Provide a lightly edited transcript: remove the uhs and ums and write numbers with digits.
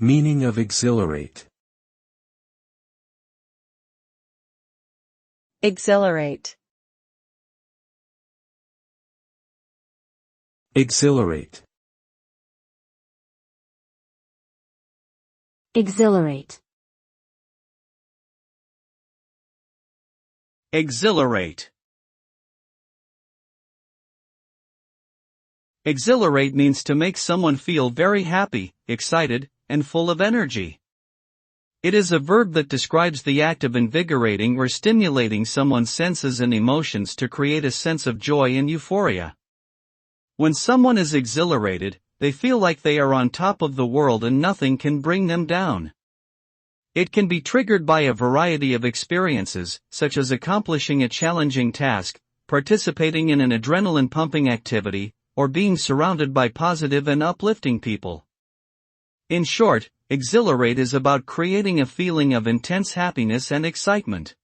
Meaning of exhilarate. Exhilarate. Exhilarate. Exhilarate. Exhilarate. Exhilarate means to make someone feel very happy, excited, and full of energy. It is a verb that describes the act of invigorating or stimulating someone's senses and emotions to create a sense of joy and euphoria. When someone is exhilarated, they feel like they are on top of the world and nothing can bring them down. It can be triggered by a variety of experiences, such as accomplishing a challenging task, participating in an adrenaline-pumping activity, or being surrounded by positive and uplifting people. In short, exhilarate is about creating a feeling of intense happiness and excitement.